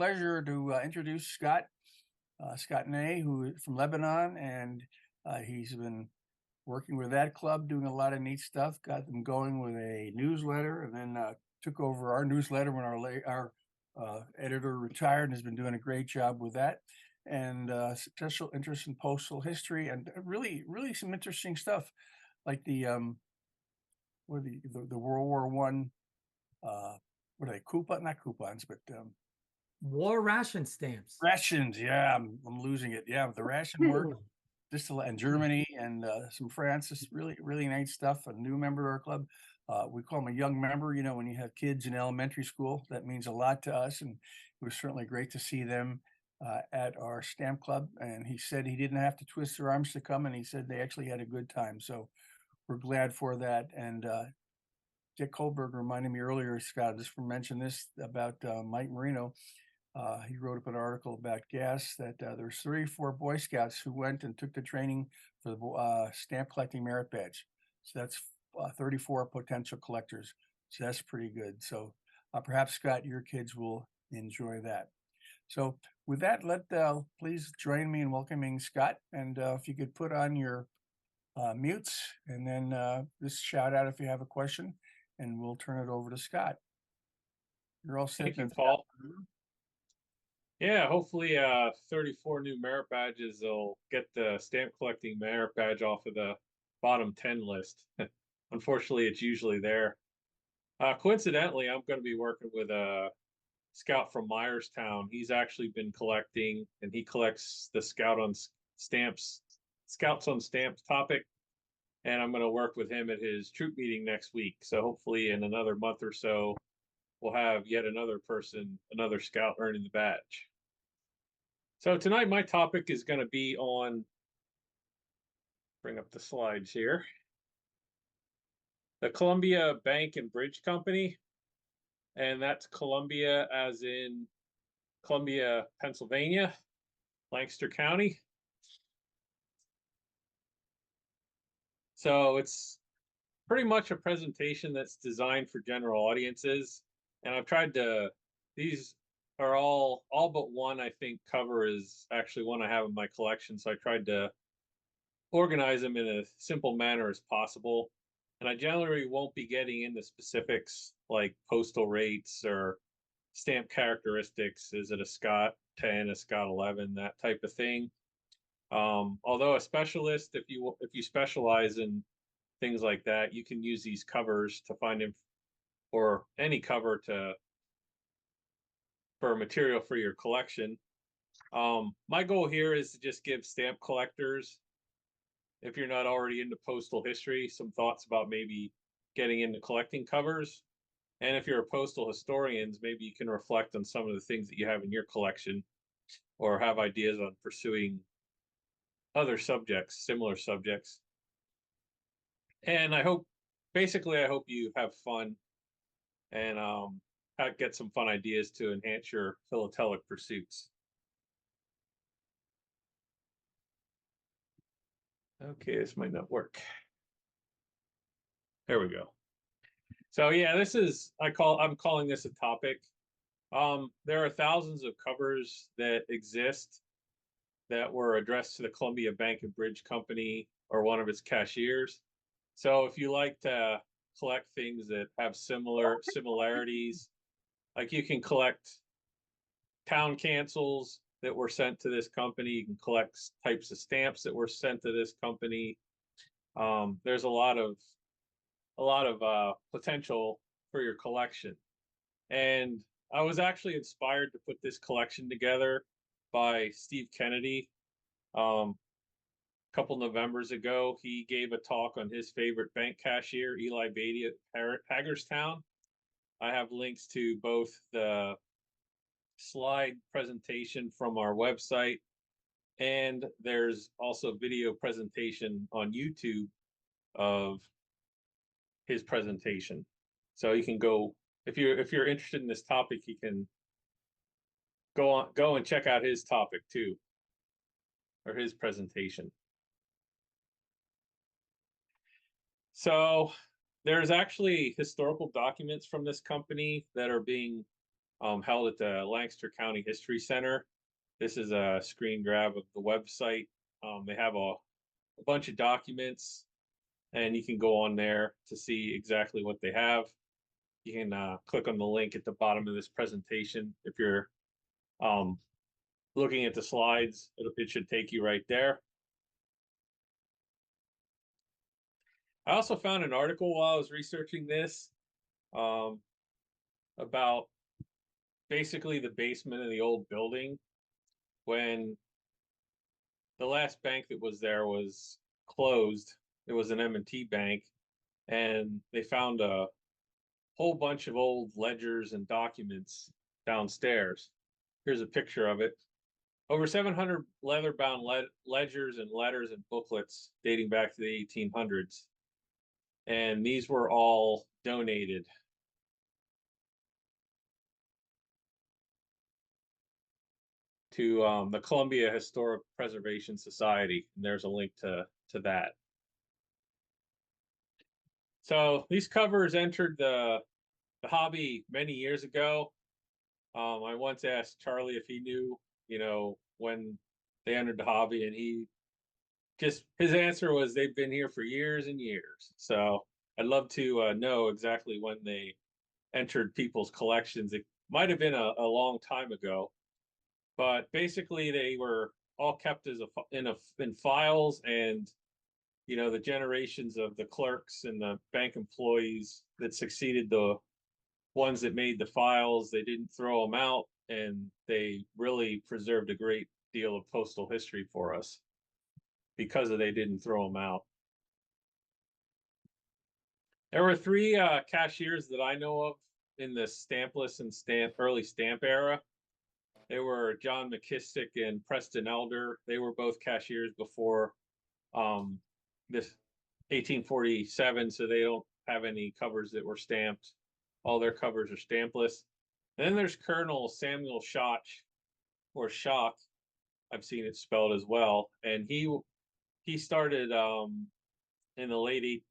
pleasure to introduce Scott Ney, who is from Lebanon, and he's been working with that club, doing a lot of neat stuff. Got them going with a newsletter, and then took over our newsletter when our editor retired, and has been doing a great job with that. And special interest in postal history, and really some interesting stuff, like the World War One. What are they? Not coupons, but war ration stamps. rations. Yeah, I'm losing it. Yeah, the ration work. And Germany and some France. Is really nice stuff. A new member of our club. We call him a young member. You know, when you have kids in elementary school, that means a lot to us. And it was certainly great to see them at our stamp club. And he said he didn't have to twist their arms to come, and he said they actually had a good time. So we're glad for that. And Dick Kohlberg reminded me earlier, Scott, just for mention this about Mike Marino. He wrote up an article about gas that there's 34 Boy Scouts who went and took the training for the stamp collecting merit badge. So that's 34 potential collectors. So that's pretty good. So perhaps, Scott, your kids will enjoy that. So with that, please join me in welcoming Scott. And if you could put on your mutes, and then just shout out if you have a question, and we'll turn it over to Scott. You're all set. Thank you, Paul. Yeah, hopefully 34 new merit badges will get the stamp collecting merit badge off of the bottom 10 list. Unfortunately, it's usually there. Coincidentally, I'm going to be working with a scout from Myerstown. He's actually been collecting, and he collects the Scouts on Stamps topic. And I'm going to work with him at his troop meeting next week. So hopefully in another month or so, we'll have yet another scout earning the badge. So tonight, my topic is going to be on, bring up the slides here, the Columbia Bank and Bridge Company. And that's Columbia as in Columbia, Pennsylvania, Lancaster County. So it's pretty much a presentation that's designed for general audiences. And I've tried to, these are all but one, I think, cover is actually one I have in my collection. So I tried to organize them in a simple manner as possible. And I generally won't be getting into specifics like postal rates or stamp characteristics. Is it a Scott 10, a Scott 11, that type of thing. Although a specialist, if you specialize in things like that, you can use these covers to find or any cover for material for your collection. My goal here is to just give stamp collectors, if you're not already into postal history, some thoughts about maybe getting into collecting covers. And if you're a postal historian, maybe you can reflect on some of the things that you have in your collection, or have ideas on pursuing other subjects, similar subjects. And I hope you have fun and get some fun ideas to enhance your philatelic pursuits. Okay, this might not work. There we go. So yeah, I'm calling this a topic. There are thousands of covers that exist that were addressed to the Columbia Bank and Bridge Company or one of its cashiers. So if you like to collect things that have similarities, like you can collect town cancels that were sent to this company, you can collect types of stamps that were sent to this company. There's a lot of potential for your collection. And I was actually inspired to put this collection together by Steve Kennedy. A couple Novembers ago, he gave a talk on his favorite bank cashier, Eli Beatty at Hagerstown. I have links to both the slide presentation from our website, and there's also video presentation on YouTube of his presentation. So you can go, if you're interested in this topic, you can go and check out his topic too, or his presentation. So there's actually historical documents from this company that are being held at the Lancaster County History Center. This is a screen grab of the website. They have a bunch of documents, and you can go on there to see exactly what they have. You can click on the link at the bottom of this presentation. If you're looking at the slides, it should take you right there. I also found an article while I was researching this about basically the basement of the old building. When the last bank that was there was closed, it was an M&T bank, and they found a whole bunch of old ledgers and documents downstairs. Here's a picture of it. Over 700 leather-bound ledgers and letters and booklets dating back to the 1800s. And these were all donated to the Columbia Historic Preservation Society. And there's a link to that. So these covers entered the hobby many years ago. I once asked Charlie if he knew, when they entered the hobby, and his answer was they've been here for years and years. So I'd love to know exactly when they entered people's collections. It might have been a long time ago, but basically they were all kept as in files, and the generations of the clerks and the bank employees that succeeded the ones that made the files, they didn't throw them out, and they really preserved a great deal of postal history for us because they didn't throw them out. There were three cashiers that I know of in the stampless and early stamp era. They were John McKissick and Preston Elder. They were both cashiers before this 1847, so they don't have any covers that were stamped. All their covers are stampless. And then there's Colonel Samuel Schoch, or Schock. I've seen it spelled as well, and he started in the late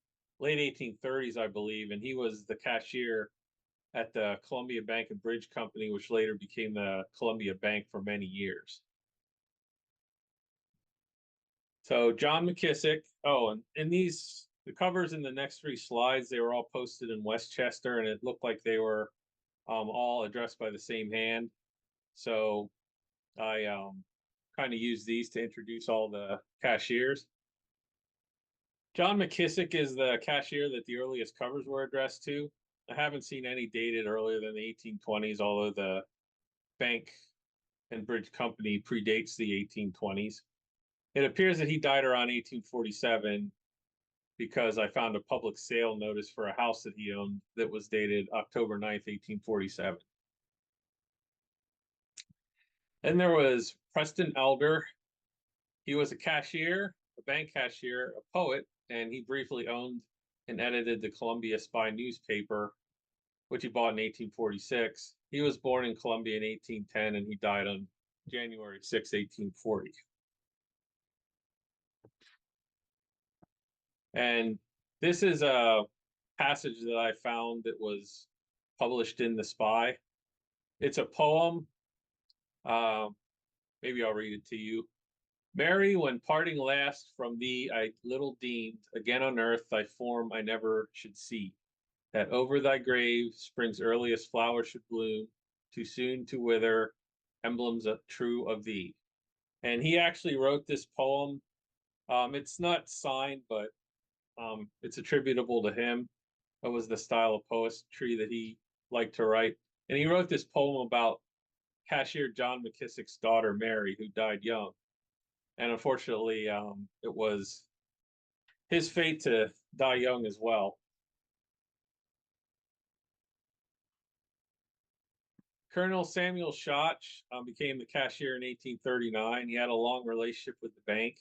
1830s, I believe, and he was the cashier at the Columbia Bank and Bridge Company, which later became the Columbia Bank for many years. So John McKissick. Oh, and the covers in the next three slides, they were all posted in Westchester, and it looked like they were all addressed by the same hand. So I kind of used these to introduce all the cashiers. John McKissick is the cashier that the earliest covers were addressed to. I haven't seen any dated earlier than the 1820s, although the Bank and Bridge Company predates the 1820s. It appears that he died around 1847 because I found a public sale notice for a house that he owned that was dated October 9th, 1847. Then there was Preston Elder. He was a cashier, a bank cashier, a poet, and he briefly owned and edited the Columbia Spy newspaper, which he bought in 1846. He was born in Columbia in 1810, and he died on January 6, 1840. And this is a passage that I found that was published in The Spy. It's a poem. Maybe I'll read it to you. Mary, when parting last from thee, I little deemed, again on earth thy form I never should see, that over thy grave spring's earliest flower should bloom, too soon to wither, emblems true of thee. And he actually wrote this poem. It's not signed, but it's attributable to him. That was the style of poetry that he liked to write. And he wrote this poem about cashier John McKissick's daughter, Mary, who died young. And unfortunately, it was his fate to die young as well. Colonel Samuel Schoch became the cashier in 1839. He had a long relationship with the bank.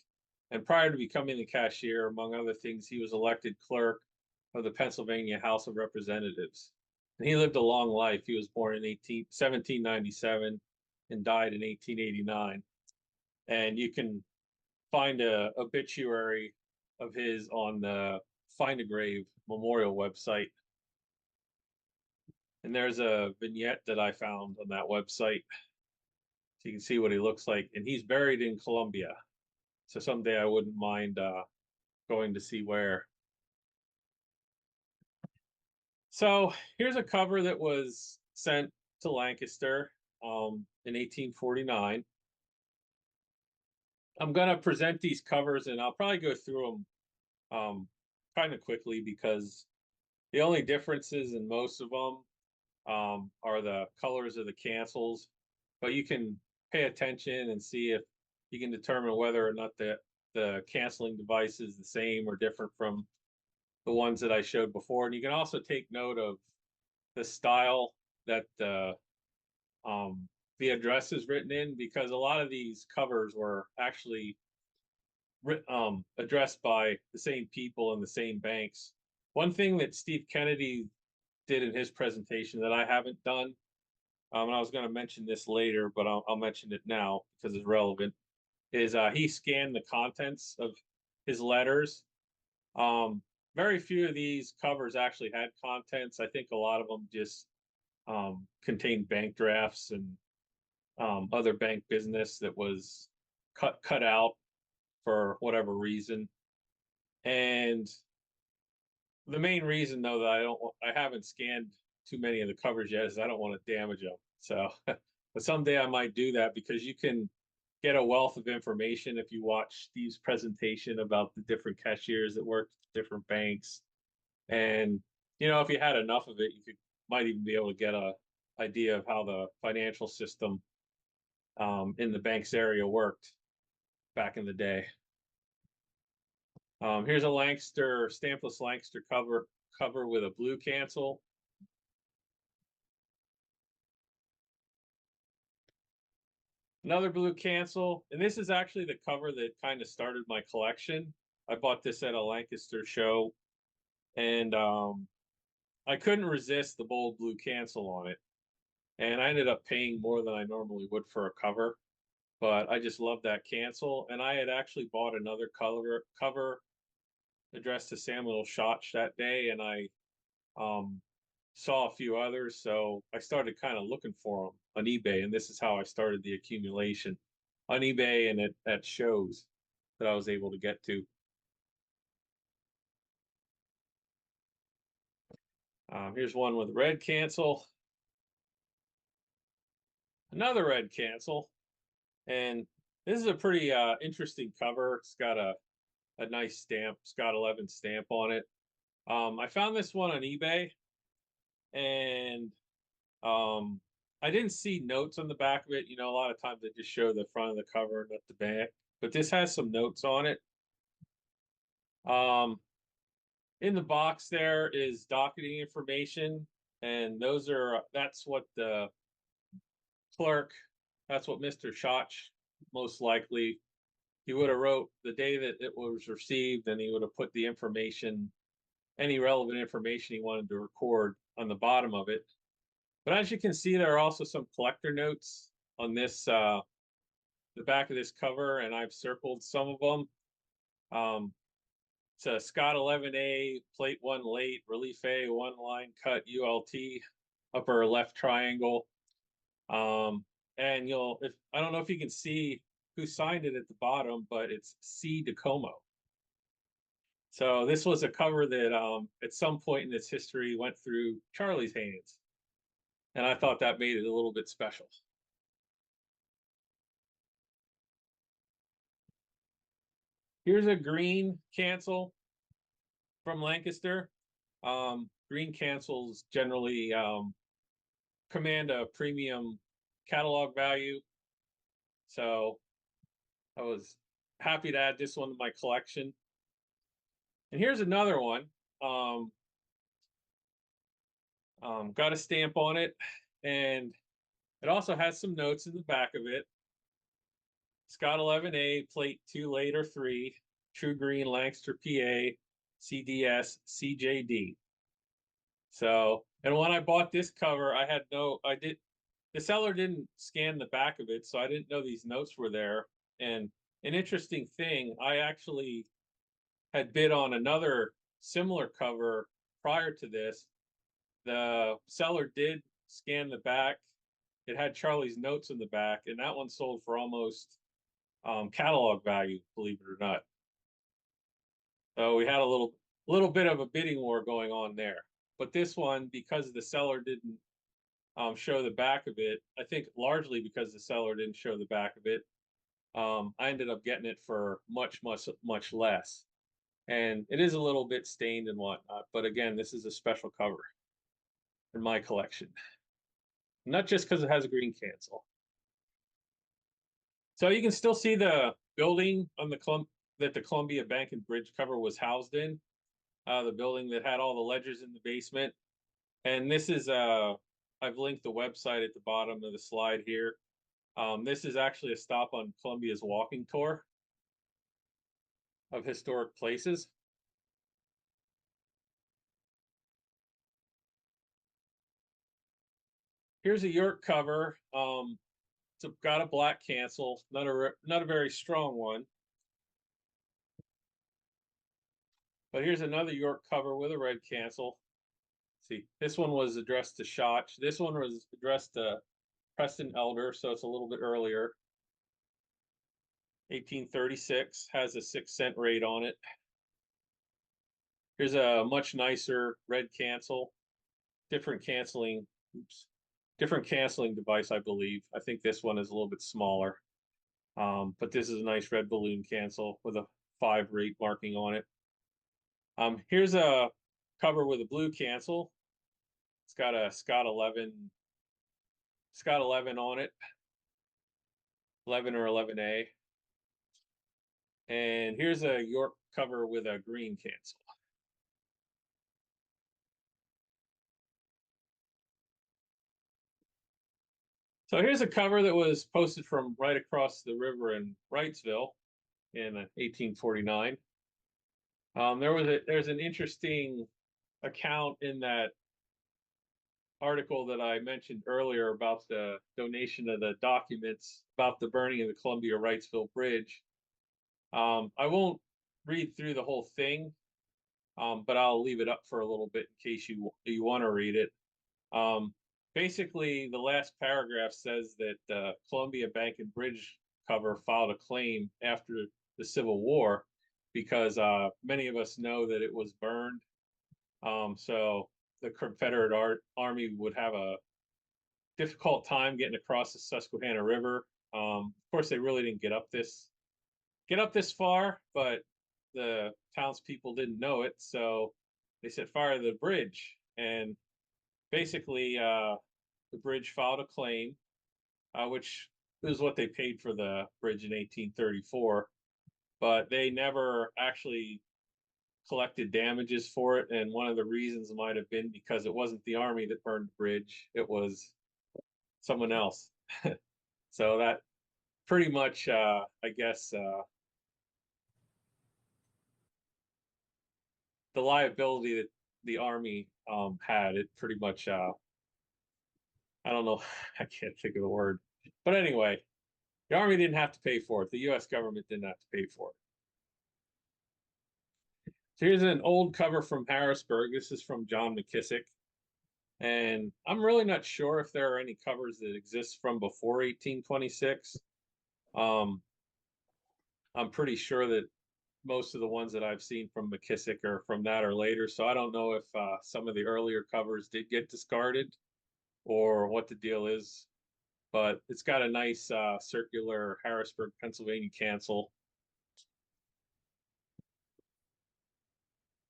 And prior to becoming the cashier, among other things, he was elected clerk of the Pennsylvania House of Representatives. And he lived a long life. He was born in 1797 and died in 1889. And you can find a obituary of his on the Find a Grave Memorial website. And there's a vignette that I found on that website, so you can see what he looks like. And he's buried in Colombia, so someday I wouldn't mind going to see where. So here's a cover that was sent to Lancaster in 1849. I'm going to present these covers, and I'll probably go through them kind of quickly, because the only differences in most of them are the colors of the cancels. But you can pay attention and see if you can determine whether or not the canceling device is the same or different from the ones that I showed before. And you can also take note of the style that the address is written in, because a lot of these covers were actually addressed by the same people and the same banks. One thing that Steve Kennedy did in his presentation that I haven't done, and I was going to mention this later, but I'll mention it now because it's relevant, is he scanned the contents of his letters. Very few of these covers actually had contents. I think a lot of them just contained bank drafts and other bank business that was cut out for whatever reason. And the main reason, though, that I haven't scanned too many of the covers yet, is I don't want to damage them. So, but someday I might do that, because you can get a wealth of information if you watch Steve's presentation about the different cashiers that worked at different banks. And if you had enough of it, you might even be able to get a idea of how the financial system in the bank's area worked back in the day. Here's a Lancaster, stampless Lancaster cover with a blue cancel. Another blue cancel, and this is actually the cover that kind of started my collection. I bought this at a Lancaster show, and I couldn't resist the bold blue cancel on it. And I ended up paying more than I normally would for a cover, but I just love that cancel. And I had actually bought another cover addressed to Samuel Schotch that day, and I saw a few others, so I started kind of looking for them on eBay, and this is how I started the accumulation on eBay and at shows that I was able to get to. Here's one with red cancel, another red cancel, and this is a pretty interesting cover. It's got a nice stamp, Scott 11 stamp on it. I found this one on eBay, and I didn't see notes on the back of it. A lot of times they just show the front of the cover and not the back, but this has some notes on it. In the box there is docketing information, and that's what the clerk, that's what Mr. Schotch, most likely, he would have wrote the day that it was received, and he would have put the information, any relevant information he wanted to record, on the bottom of it. But as you can see, there are also some collector notes on this, the back of this cover, and I've circled some of them. It's a Scott 11A, plate 1 late, relief A, 1 line cut, ULT, upper left triangle. And I don't know if you can see who signed it at the bottom, but it's C. DeComo. So this was a cover that at some point in its history went through Charlie's hands. And I thought that made it a little bit special. Here's a green cancel from Lancaster. Green cancels generally command a premium catalog value. So I was happy to add this one to my collection. And here's another one. Got a stamp on it, and it also has some notes in the back of it. Scott 11A, plate 2 late or 3, true green, Lancaster, PA, CDS, CJD. So, and when I bought this cover, the seller didn't scan the back of it, so I didn't know these notes were there. And an interesting thing, I actually had bid on another similar cover prior to this The seller did scan the back. It had Charlie's notes in the back, and that one sold for almost catalog value, believe it or not. So we had a little bit of a bidding war going on there. But this one, because the seller didn't show the back of it, I think largely because the seller didn't show the back of it, I ended up getting it for much less. And it is a little bit stained and whatnot. But again, this is a special cover in my collection. Not just because it has a green cancel. So you can still see the building on that the Columbia Bank and Bridge cover was housed in. The building that had all the ledgers in the basement. And this is, I've linked the website at the bottom of the slide here. This is actually a stop on Columbia's walking tour of historic places. Here's a York cover. It's got a black cancel, not a very strong one. But here's another York cover with a red cancel. See, this one was addressed to Schotch. This one was addressed to Preston Elder, so it's a little bit earlier. 1836, has a 6-cent rate on it. Here's a much nicer red cancel, different canceling device, I believe. I think this one is a little bit smaller. But this is a nice red balloon cancel with a 5 rate marking on it. Here's a cover with a blue cancel. It's got a Scott 11 on it, 11 or 11A. And here's a York cover with a green cancel. So here's a cover that was posted from right across the river in Wrightsville in 1849. There's an interesting account in that article that I mentioned earlier about the donation of the documents about the burning of the Columbia-Wrightsville Bridge. I won't read through the whole thing, but I'll leave it up for a little bit in case you want to read it. Basically, the last paragraph says that the Columbia Bank and Bridge cover filed a claim after the Civil War because many of us know that it was burned. So the Confederate Army would have a difficult time getting across the Susquehanna River. Of course, they really didn't get up this far, but the townspeople didn't know it, so they set fire to the bridge. And basically, the bridge filed a claim, which is what they paid for the bridge in 1834, but they never actually collected damages for it. And one of the reasons might have been because it wasn't the Army that burned the bridge, it was someone else. So that pretty much, I guess, the liability that the Army had, it pretty much, I don't know, I can't think of the word. But anyway, the Army didn't have to pay for it. The U.S. government didn't have to pay for it. So here's an old cover from Harrisburg. This is from John McKissick. And I'm really not sure if there are any covers that exist from before 1826. I'm pretty sure that most of the ones that I've seen from McKissick are from that or later. So I don't know if some of the earlier covers did get discarded or what the deal is. But it's got a nice circular Harrisburg, Pennsylvania cancel.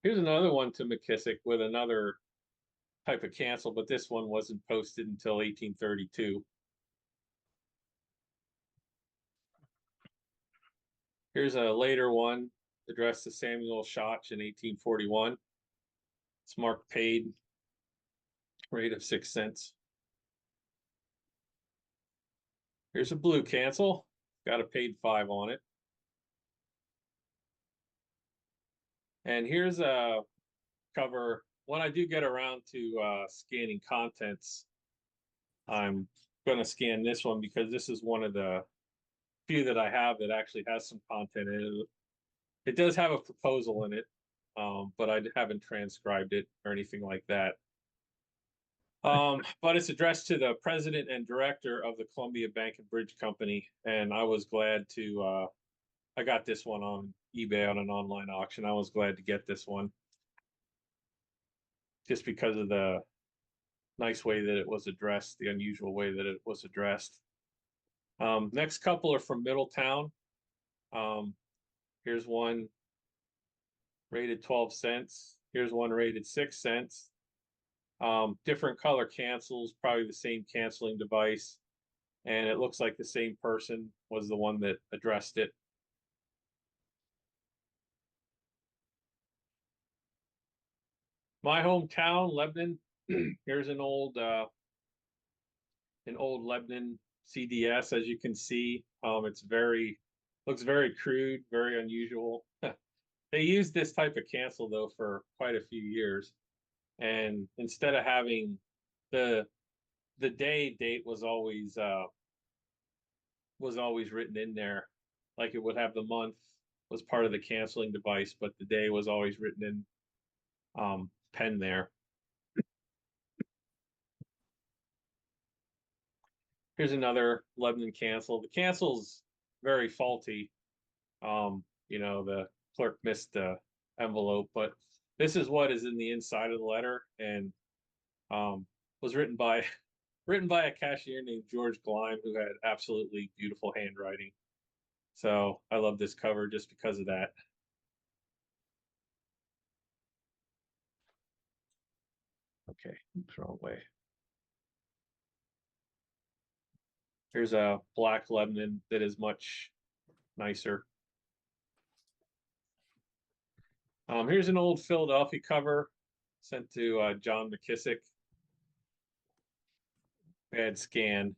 Here's another one to McKissick with another type of cancel, but this one wasn't posted until 1832. Here's a later one addressed to Samuel Schotch in 1841. It's marked paid, rate of 6 cents. Here's a blue cancel, got a paid 5 on it. And here's a cover. When I do get around to scanning contents, I'm going to scan this one because this is one of the few that I have that actually has some content in it. It does have a proposal in it, but I haven't transcribed it or anything like that. But it's addressed to the president and director of the Columbia Bank and Bridge Company, and I was glad to. I got this one on eBay on an online auction. I was glad to get this one, just because of the nice way that it was addressed, the unusual way that it was addressed. Next couple are from Middletown. Here's one rated 12 cents. Here's one rated 6 cents. Different color cancels, probably the same canceling device. And it looks like the same person was the one that addressed it. My hometown, Lebanon. Here's an old Lebanon CDS, as you can see. It's looks very crude, very unusual. They used this type of cancel though for quite a few years, and instead of having the date was always written in there, like it would have the month was part of the canceling device, but the day was always written in pen there. Here's another Lebanon cancel. The cancel's very faulty. The clerk missed the envelope, but this is what is in the inside of the letter, and was written by a cashier named George Gleim, who had absolutely beautiful handwriting. So I love this cover just because of that. Okay, oops, wrong way. Here's a black Lebanon that is much nicer. Here's an old Philadelphia cover sent to John McKissick. Bad scan.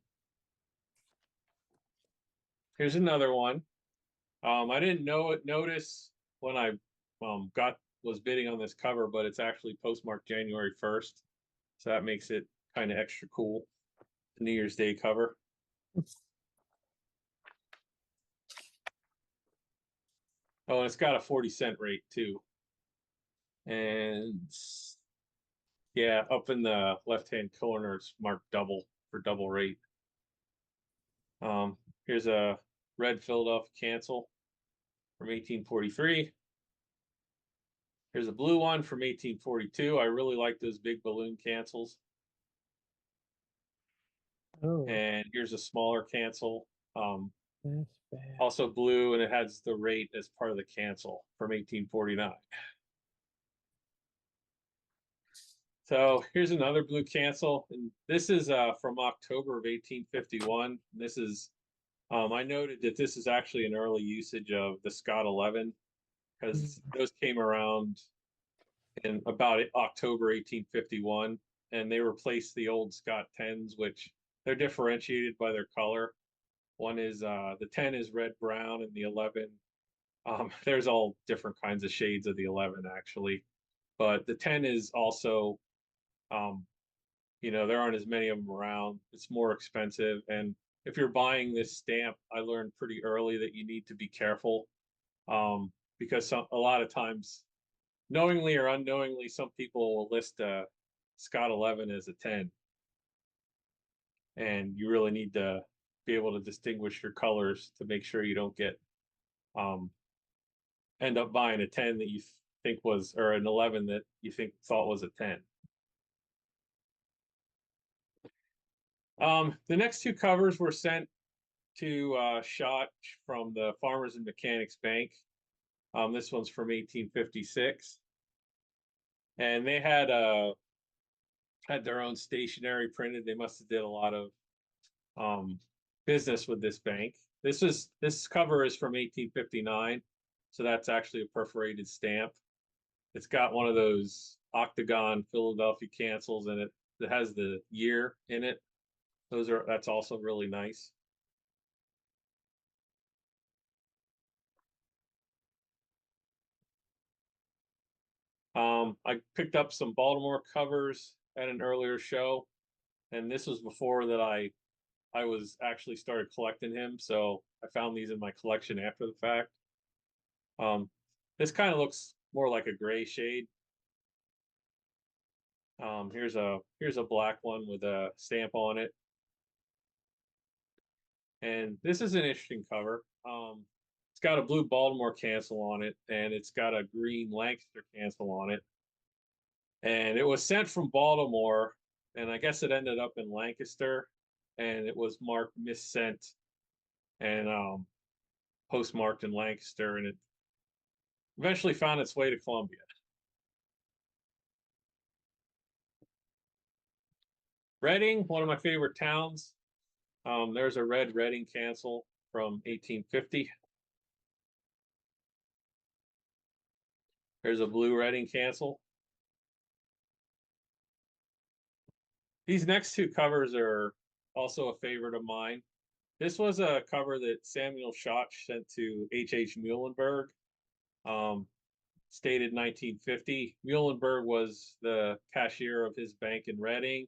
Here's another one. I didn't notice when I was bidding on this cover, but it's actually postmarked January 1st. So that makes it kind of extra cool. The New Year's Day cover. Oh, and it's got a 40-cent rate too. And yeah, up in the left-hand corner, it's marked double for double rate. Here's a red Philadelphia cancel from 1843. Here's a blue one from 1842. I really like those big balloon cancels. Oh, And here's a smaller cancel, that's bad. also blue, and it has the rate as part of the cancel from 1849. So here's another blue cancel, and this is from October of 1851. This is, I noted that this is actually an early usage of the Scott 11, because those came around in about October 1851, and they replaced the old Scott 10s, which they're differentiated by their color. One is the 10 is red brown, and the 11, there's all different kinds of shades of the 11 actually, but the 10 is also, there aren't as many of them around. It's more expensive, and if you're buying this stamp, I learned pretty early that you need to be careful, because a lot of times, knowingly or unknowingly, some people will list a Scott 11 as a 10, and you really need to be able to distinguish your colors to make sure you don't get end up buying a 10 that you think was, or an 11 that you thought was a 10. The next two covers were sent to Shot from the Farmers and Mechanics Bank. This one's from 1856, and they had their own stationery printed. They must have did a lot of business with this bank. This cover is from 1859, so that's actually a perforated stamp. It's got one of those octagon Philadelphia cancels in it that has the year in it. That's also really nice. I picked up some Baltimore covers at an earlier show, and this was before that I was actually started collecting him, so I found these in my collection after the fact. This kind of looks more like a gray shade. Here's a black one with a stamp on it. And this is an interesting cover. It's got a blue Baltimore cancel on it, and it's got a green Lancaster cancel on it. And it was sent from Baltimore, and I guess it ended up in Lancaster, and it was marked missent and postmarked in Lancaster, and it eventually found its way to Columbia. Reading, one of my favorite towns. There's a red Reading cancel from 1850. There's a blue Reading cancel. These next two covers are also a favorite of mine. This was a cover that Samuel Schott sent to H. Muhlenberg, stated 1950. Muhlenberg was the cashier of his bank in Reading.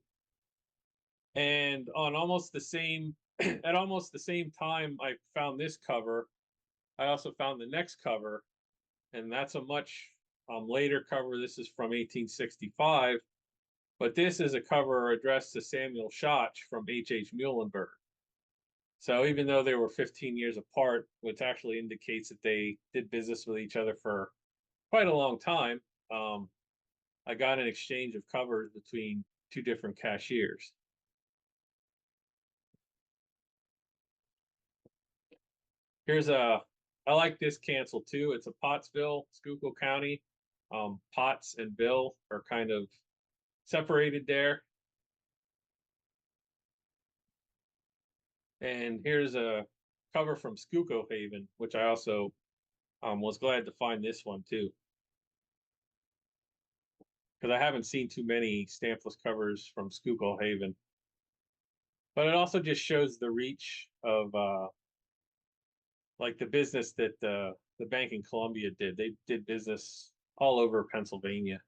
And on almost the same, at almost the same time I found this cover, I also found the next cover, and that's a much later cover. This is from 1865, but this is a cover addressed to Samuel Schott from H. Muhlenberg. So even though they were 15 years apart, which actually indicates that they did business with each other for quite a long time, I got an exchange of covers between two different cashiers. I like this cancel too. It's a Pottsville, Schuylkill County. Potts and Bill are kind of separated there. And here's a cover from Schuylkill Haven, which I also was glad to find this one too, because I haven't seen too many stampless covers from Schuylkill Haven. But it also just shows the reach of like the business that the bank in Columbia did. They did business all over Pennsylvania,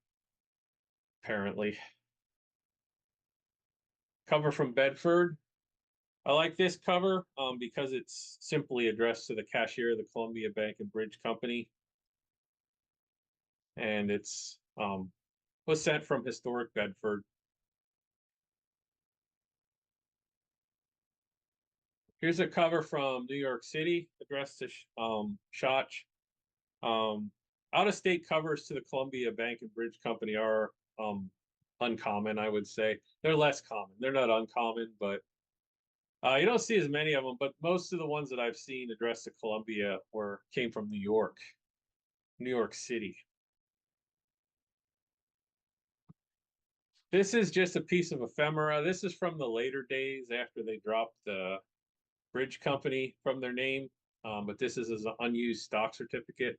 apparently. Cover from Bedford. I like this cover because it's simply addressed to the cashier of the Columbia Bank and Bridge Company. And it's was sent from historic Bedford. Here's a cover from New York City addressed to Schott. Out-of-state covers to the Columbia Bank and Bridge Company are uncommon, I would say. They're less common. They're not uncommon, but you don't see as many of them. But most of the ones that I've seen addressed to Columbia came from New York City. This is just a piece of ephemera. This is from the later days after they dropped the Bridge Company from their name, but this is an unused stock certificate,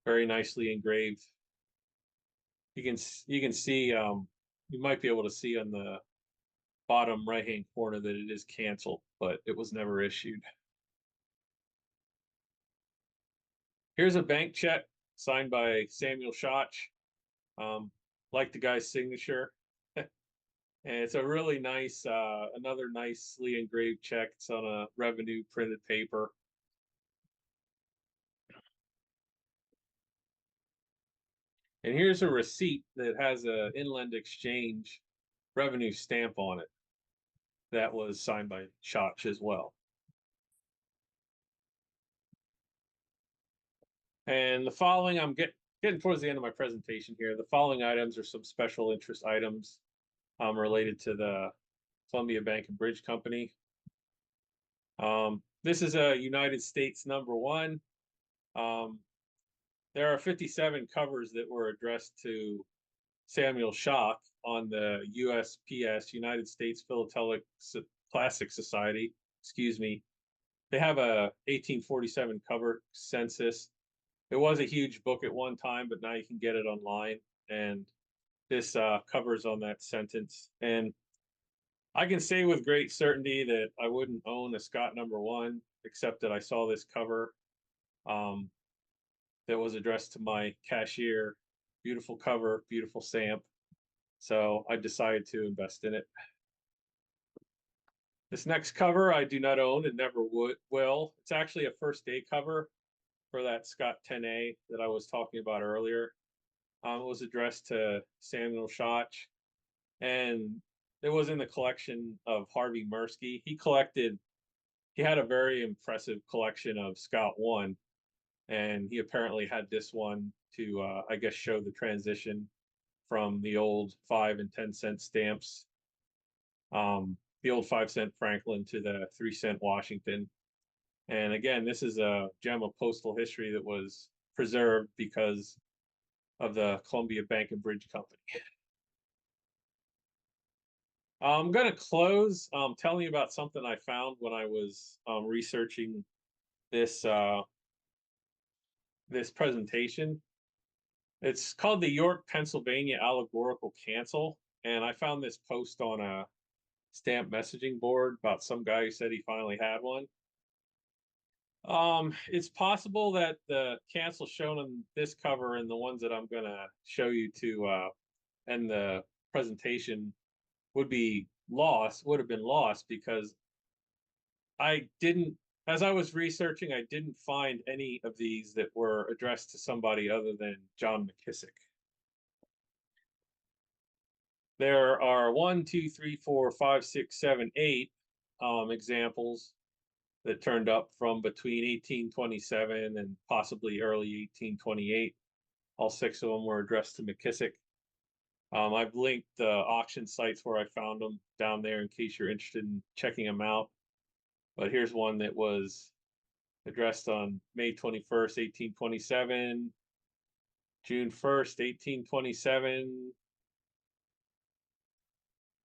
very nicely engraved. You can see, you might be able to see on the bottom right-hand corner that it is canceled, but it was never issued. Here's a bank check signed by Samuel Schott. Like the guy's signature. And it's a really nice, another nicely engraved check. It's on a revenue printed paper. And here's a receipt that has an Inland Exchange revenue stamp on it that was signed by Schott as well. And the following, I'm getting towards the end of my presentation here. The following items are some special interest items related to the Columbia Bank and Bridge Company. This is a United States #1. There are 57 covers that were addressed to Samuel Schott on the USPS, United States Philatelic Classic Society. Excuse me. They have a 1847 cover census. It was a huge book at one time, but now you can get it online. And this covers on that sentence. And I can say with great certainty that I wouldn't own a Scott #1, except that I saw this cover that was addressed to my cashier. Beautiful cover, beautiful stamp. So I decided to invest in it. This next cover I do not own and never will. It's actually a first day cover for that Scott Ney that I was talking about earlier. It was addressed to Samuel Schott. and it was in the collection of Harvey Mirsky. He had a very impressive collection of Scott 1, and he apparently had this one to, I guess, show the transition from the old 5 and 10 cent stamps, the old 5 cent Franklin to the 3 cent Washington. And again, this is a gem of postal history that was preserved because of the Columbia Bank and Bridge Company. I'm going to close telling you about something I found when I was researching this this presentation. It's called the York, Pennsylvania Allegorical Cancel, and I found this post on a stamp messaging board about some guy who said he finally had one. It's possible that the cancel shown on this cover and the ones that I'm going to show you to end the presentation would have been lost because as I was researching, I didn't find any of these that were addressed to somebody other than John McKissick. There are 1, 2, 3, 4, 5, 6, 7, 8 examples that turned up from between 1827 and possibly early 1828. All 6 of them were addressed to McKissick. I've linked the auction sites where I found them down there in case you're interested in checking them out. But here's one that was addressed on May 21st, 1827, June 1st, 1827,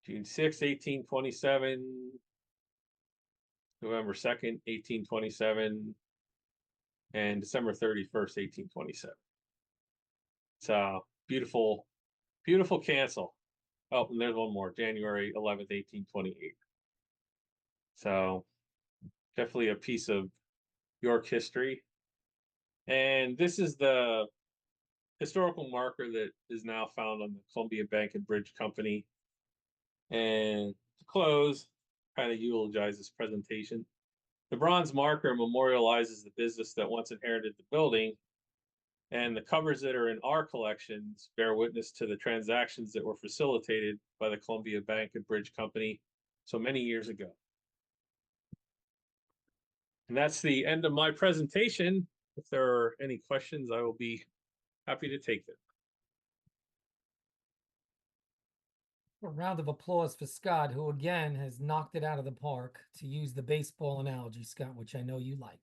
June 6th, 1827, November 2nd, 1827, and December 31st, 1827. It's a beautiful, beautiful cancel. Oh, and there's one more, January 11th, 1828. So definitely a piece of York history. And this is the historical marker that is now found on the Columbia Bank and Bridge Company. And to close, kind of eulogize this presentation. The bronze marker memorializes the business that once inherited the building, and the covers that are in our collections bear witness to the transactions that were facilitated by the Columbia Bank and Bridge Company so many years ago. And that's the end of my presentation. If there are any questions, I will be happy to take them. A round of applause for Scott, who again has knocked it out of the park, to use the baseball analogy, Scott, which I know you like.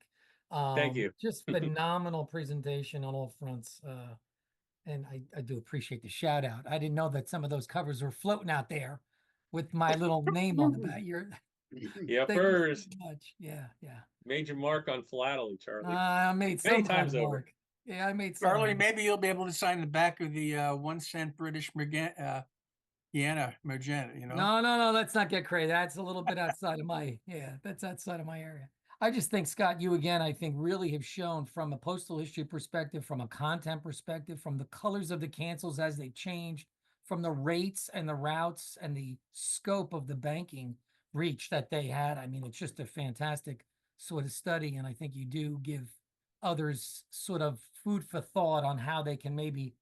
Thank you. Just phenomenal presentation on all fronts. And I do appreciate the shout out. I didn't know that some of those covers were floating out there with my little name on the back. Yeah, Thank you first. so much. Yeah. Major mark on Philatelic, Charlie. I made Many some kind times of over. mark. Yeah, I made some. Charlie, maybe you'll be able to sign the back of the 1 cent British Guyana magenta, you know? No, let's not get crazy. That's a little bit outside of that's outside of my area. I just think, Scott, you again, I think really have shown from a postal history perspective, from a content perspective, from the colors of the cancels as they changed, from the rates and the routes and the scope of the banking reach that they had. I mean, it's just a fantastic sort of study. And I think you do give others sort of food for thought on how they can maybe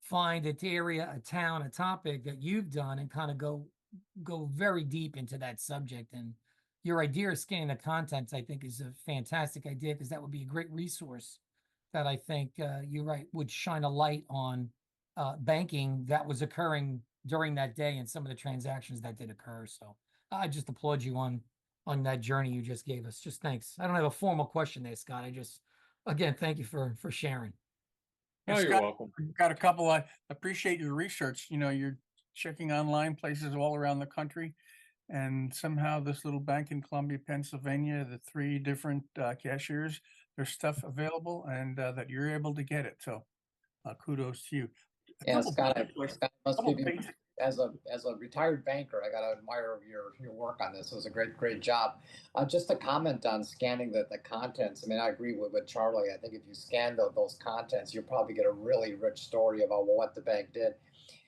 find an area, a town, a topic that you've done and kind of go very deep into that subject. And your idea of scanning the contents, I think, is a fantastic idea, because that would be a great resource that I think you're right, would shine a light on banking that was occurring during that day and some of the transactions that did occur. So I just applaud you on that journey you just gave us. Just thanks. I don't have a formal question there, Scott. I just, again, thank you for sharing. Oh, you're welcome. Got a couple. I appreciate your research. You know, you're checking online places all around the country, and somehow this little bank in Columbia, Pennsylvania, the 3 different cashiers, there's stuff available, and that you're able to get it. So kudos to you. Yeah, Scott, Scott, must give you, basic- as a retired banker, I gotta admire your work on this. It was a great job. Just a comment on scanning the contents. I mean, I agree with Charlie. I think if you scan those contents, you'll probably get a really rich story about what the bank did.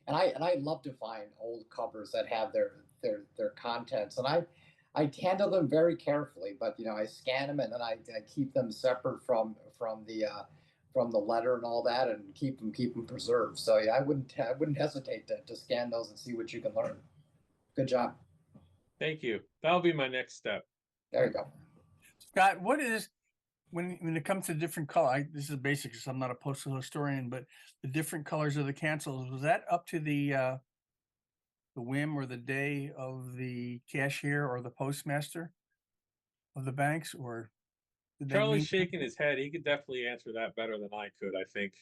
And I love to find old covers that have their contents, and I handle them very carefully. But I scan them, and then I keep them separate from the from the letter and all that, and keep them preserved. So yeah, I wouldn't hesitate to scan those and see what you can learn. Good job. Thank you. That'll be my next step. There you go. Scott, what is when it comes to different color? This is basic because I'm not a postal historian, but the different colors of the cancels, was that up to the whim or the day of the cashier or the postmaster of the banks, or did they Charlie's mean shaking his head. He could definitely answer that better than I could, I think.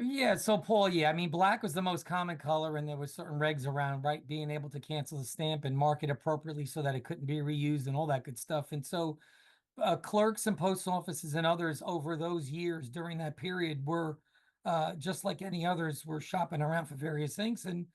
Yeah, so Paul, yeah, I mean, black was the most common color, and there was certain regs around, right, being able to cancel the stamp and mark it appropriately so that it couldn't be reused and all that good stuff. And so clerks and post offices and others over those years during that period were just like any others were shopping around for various inks, and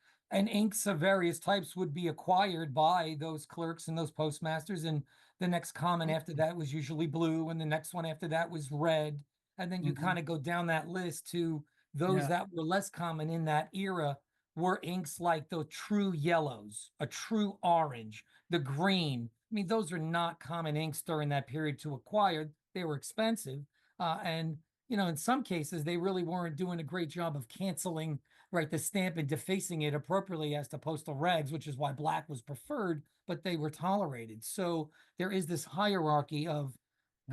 inks of various types would be acquired by those clerks and those postmasters. And the next common after that was usually blue, and the next one after that was red. And then you kind of go down that list to those Yeah. that were less common in that era were inks like the true yellows, a true orange, the green. I mean, those are not common inks during that period to acquire. They were expensive. And, you know, in some cases, they really weren't doing a great job of canceling, right, the stamp and defacing it appropriately as to postal regs, which is why black was preferred, but they were tolerated. So there is this hierarchy of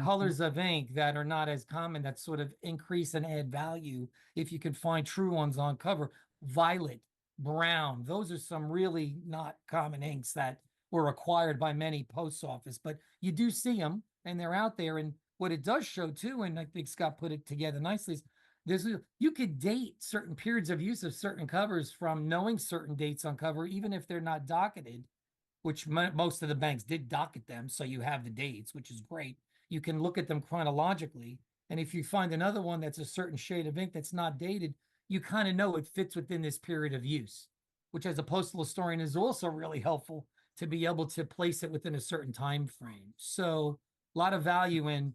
colors of ink that are not as common that sort of increase and add value if you can find true ones on cover. Violet, brown, those are some really not common inks that were acquired by many post office, but you do see them and they're out there. And what it does show too, and I think Scott put it together nicely, is you could date certain periods of use of certain covers from knowing certain dates on cover, even if they're not docketed, which most of the banks did docket them. So you have the dates, which is great. You can look at them chronologically. And if you find another one that's a certain shade of ink that's not dated, you kind of know it fits within this period of use, which as a postal historian is also really helpful to be able to place it within a certain time frame. So a lot of value in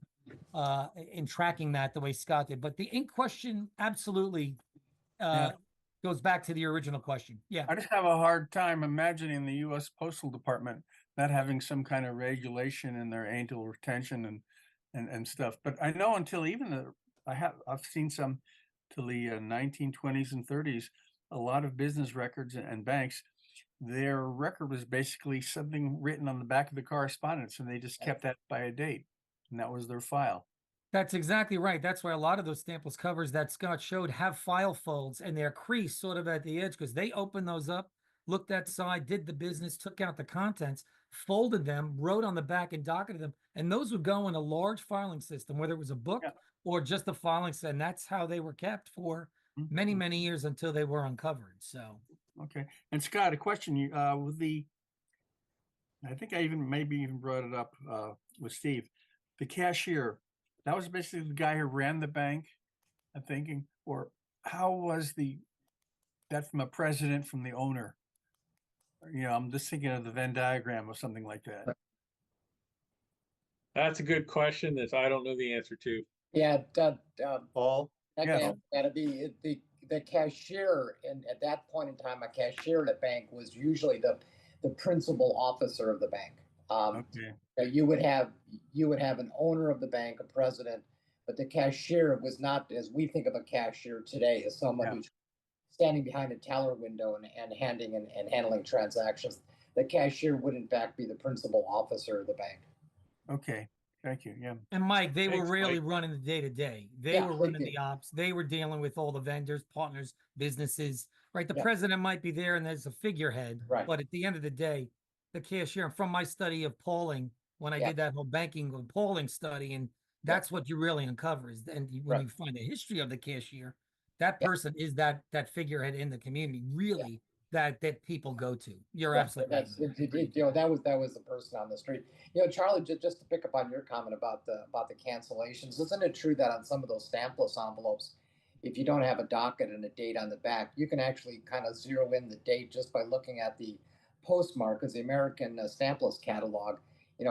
tracking that the way Scott did. But the ink question absolutely goes back to the original question. Yeah. I just have a hard time imagining the U.S. Postal Department not having some kind of regulation in their annual retention and stuff. But I know until even I've seen some till the 1920s and 30s, a lot of business records and banks, their record was basically something written on the back of the correspondence, and they just kept that by a date, and that was their file. That's exactly right. That's why a lot of those stampless covers that Scott showed have file folds and they're creased sort of at the edge because they opened those up, looked that side, did the business, took out the contents, folded them, wrote on the back and docketed them. And those would go in a large filing system, whether it was a book or just a filing set. And that's how they were kept for many, many years until they were uncovered. So, okay. And Scott, a question, with I think I maybe even brought it up with Steve, the cashier, that was basically the guy who ran the bank, I'm thinking, or how was that from a president, from the owner? You know, I'm just thinking of the Venn diagram or something like that. That's a good question that I don't know the answer to. Yeah, Paul? That'd be the cashier, and at that point in time, a cashier at a bank was usually the principal officer of the bank. Okay. You would have an owner of the bank, a president, but the cashier was not, as we think of a cashier today, as someone who's standing behind a teller window and handling transactions. The cashier would in fact be the principal officer of the bank. Okay. Thank you. Yeah. and Mike, they were Thanks, really Mike. running the day to day. They were running the ops. They were dealing with all the vendors, partners, businesses, right? The president might be there and there's a figurehead, but at the end of the day, the cashier, from my study of polling, when I did that whole banking and polling study, and that's what you really uncover is, and when you find the history of the cashier, that person is that figurehead in the community, really, that people go to. You're absolutely right. That was the person on the street. Charlie, just to pick up on your comment about the cancellations, isn't it true that on some of those stampless envelopes, if you don't have a docket and a date on the back, you can actually kind of zero in the date just by looking at the postmark, because the American stampless catalog,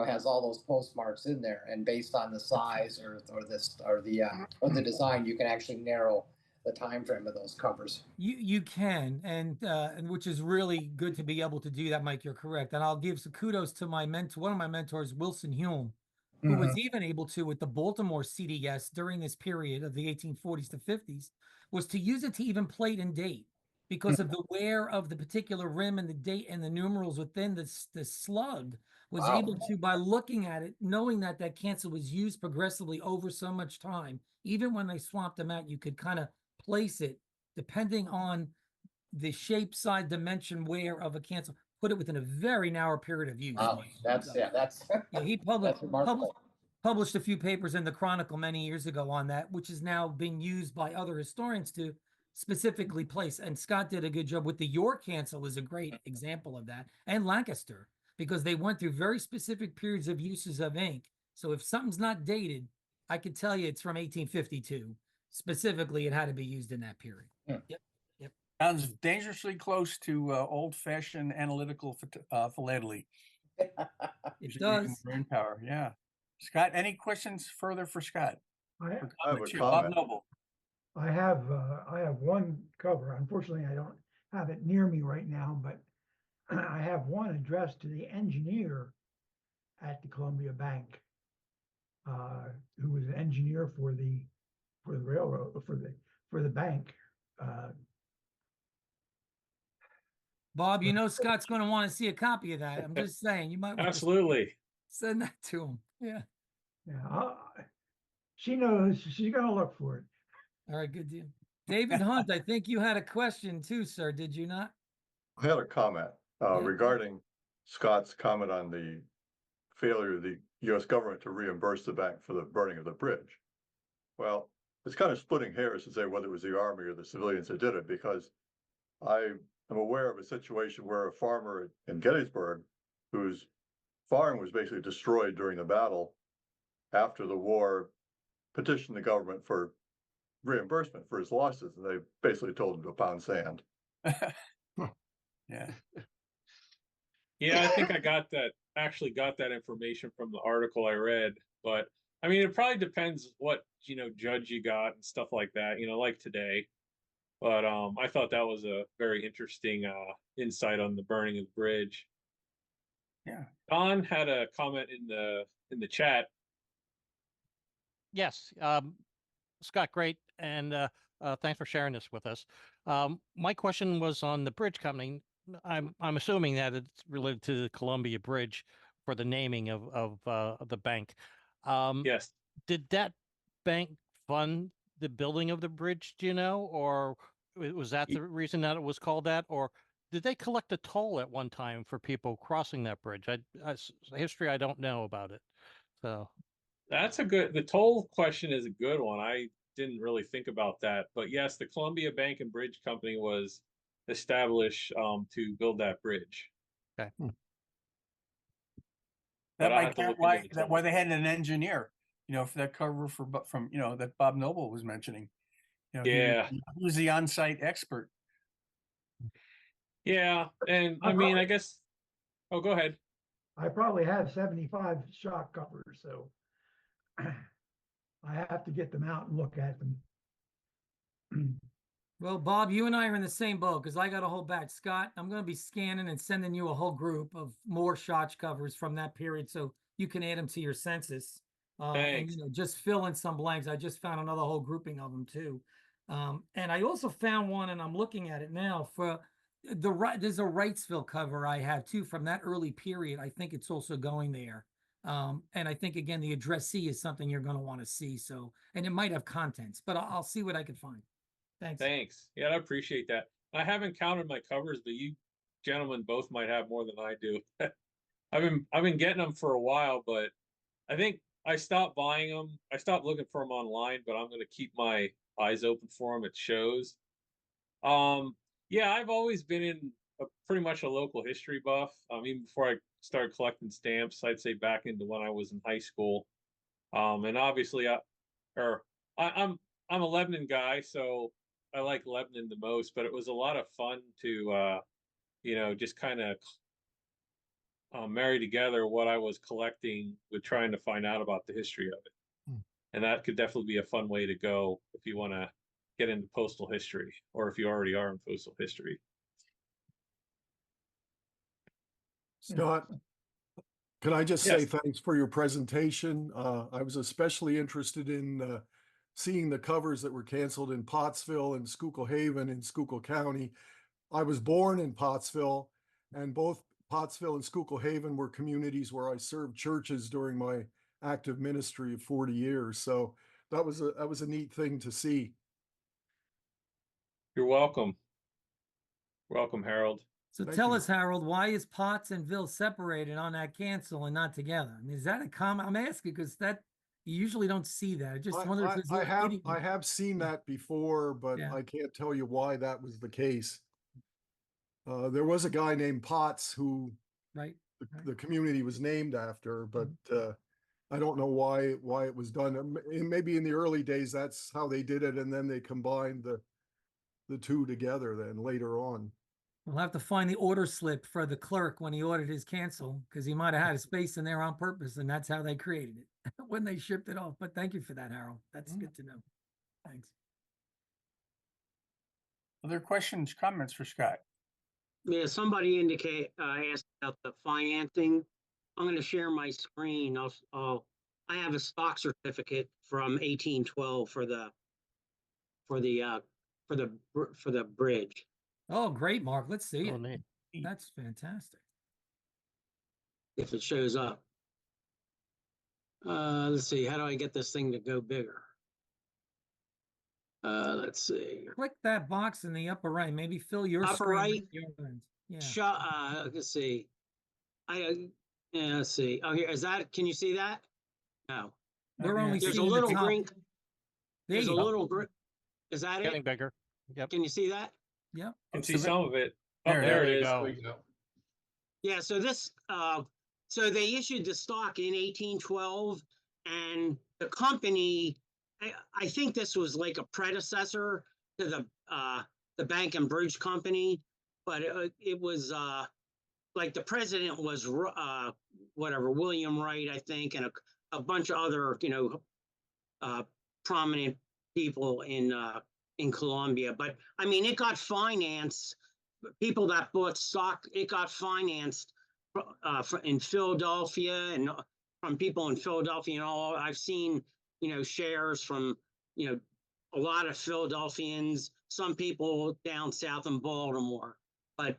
has all those postmarks in there, and based on the size or the design, you can actually narrow the time frame of those covers. You can, and which is really good to be able to do that, Mike. You're correct, and I'll give some kudos to my mentor, one of my mentors, Wilson Hume, who was even able to, with the Baltimore CDS during this period of the 1840s to 50s, was to use it to even plate and date because of the wear of the particular rim and the date and the numerals within the slug, was Wow. able to, by looking at it, knowing that that cancel was used progressively over so much time, even when they swapped them out, you could kind of place it depending on the shape, side, dimension, wear of a cancel, put it within a very narrow period of use. Wow, that's Yeah, he that's remarkable. published a few papers in the Chronicle many years ago on that, which is now being used by other historians to specifically place. And Scott did a good job with the York cancel is a great example of that, and Lancaster, because they went through very specific periods of uses of ink. So if something's not dated, I could tell you it's from 1852. Specifically, it had to be used in that period. Hmm. Yep. Sounds dangerously close to old-fashioned analytical philately. It does. Brain power, yeah. Scott, any questions further for Scott? I have a Bob comment. Noble. I have one cover. Unfortunately, I don't have it near me right now, but I have one addressed to the engineer at the Columbia Bank, who was an engineer for the railroad, for the bank. Bob, you know Scott's going to want to see a copy of that. I'm just saying, you might want to Absolutely. send that to him. Yeah. Yeah, she knows. She's gonna look for it. All right, good deal. David Hunt, I think you had a question too, sir, did you not? I had a comment Yeah. regarding Scott's comment on the failure of the US government to reimburse the bank for the burning of the bridge. Well, it's kind of splitting hairs to say whether it was the army or the civilians that did it, because I am aware of a situation where a farmer in Gettysburg, whose farm was basically destroyed during the battle, after the war, petitioned the government for reimbursement for his losses, and they basically told him to pound sand. Yeah. Yeah, I think I actually got that information from the article I read. But I mean, it probably depends what, judge you got and stuff like that, like today. But I thought that was a very interesting insight on the burning of the bridge. Yeah. Don had a comment in the chat. Yes, Scott, great, and thanks for sharing this with us. My question was on the bridge company. I'm assuming that it's related to the Columbia Bridge for the naming of the bank. Yes. Did that bank fund the building of the bridge? Do you know, or was that the reason that it was called that, or did they collect a toll at one time for people crossing that bridge? History I don't know about it, so. The toll question is a good one. I didn't really think about that, but yes, the Columbia Bank and Bridge Company was established to build that bridge. Okay. But I'll That have might to get look why into the that toll. why they had an engineer, for that cover from that Bob Noble was mentioning. Yeah. He was the on-site expert. Yeah, and I mean, I guess. Oh, go ahead. I probably have 75 shock covers, so I have to get them out and look at them. Well, Bob, you and I are in the same boat because I got a whole batch. Scott, I'm going to be scanning and sending you a whole group of more shotch covers from that period so you can add them to your census. And Thanks. just fill in some blanks. I just found another whole grouping of them too. And I also found one, and I'm looking at it now for there's a Wrightsville cover I have too from that early period. I think it's also going there. And I think again the addressee is something you're going to want to see. So, and it might have contents, but I'll see what I can find. Thanks. Thanks. Yeah, I appreciate that. I haven't counted my covers, but you gentlemen both might have more than I do. I've been getting them for a while, but I think I stopped buying them. I stopped looking for them online, but I'm going to keep my eyes open for them at shows. Yeah, I've always been in pretty much a local history buff. Even before I started collecting stamps, I'd say back into when I was in high school. And obviously, I'm a Lebanon guy, so I like Lebanon the most. But it was a lot of fun to, just kind of marry together what I was collecting with trying to find out about the history of it. And that could definitely be a fun way to go if you want to get into postal history, or if you already are in postal history. Scott, Can I just say Yes. thanks for your presentation? I was especially interested in seeing the covers that were canceled in Pottsville and Schuylkill Haven in Schuylkill County. I was born in Pottsville, and both Pottsville and Schuylkill Haven were communities where I served churches during my active ministry of 40 years. So that was a neat thing to see. You're welcome. Welcome, Harold. So Thank tell you. us, Harold, why is Potts and Ville separated on that cancel and not together? I mean, is that a common? I'm asking because that you usually don't see that. I just wonder if there's I have any- I have seen that before, but Yeah. I can't tell you why that was the case. There was a guy named Potts who right. the community was named after, but I don't know why it was done. Maybe in the early days that's how they did it, and then they combined the two together. Then later on, We'll have to find the order slip for the clerk when he ordered his cancel because he might have had a space in there on purpose, and that's how they created it when they shipped it off. But thank you for that, Harold. That's good to know. Thanks. Other questions, comments for Scott? Yeah, somebody asked about the financing. I'm going to share my screen. I have a stock certificate from 1812 for the bridge. Oh, great, Mark. Let's see Oh, it. neat. That's fantastic. If it shows up. Let's see. How do I get this thing to go bigger? Let's see. Click that box in the upper right. Maybe fill your Upper screen right? with your end. Yeah. Let's see. Yeah, let's see. Oh, here is that. Can you see that? No. We're only There's a seeing the little top. green. There There's a you go. little green. Is that Getting it? bigger. Yep. Can you see that? Yeah. Can see some of it. Oh, There there you it is. go. Yeah, so so they issued the stock in 1812, and the company, I think this was like a predecessor to the Bank and Bridge Company, but it was like the president was William Wright, I think, and a bunch of other prominent people in Columbia. But I mean, it got financed. People that bought stock, it got financed in Philadelphia and from people in Philadelphia and all. I've seen, shares from, a lot of Philadelphians, some people down south in Baltimore. But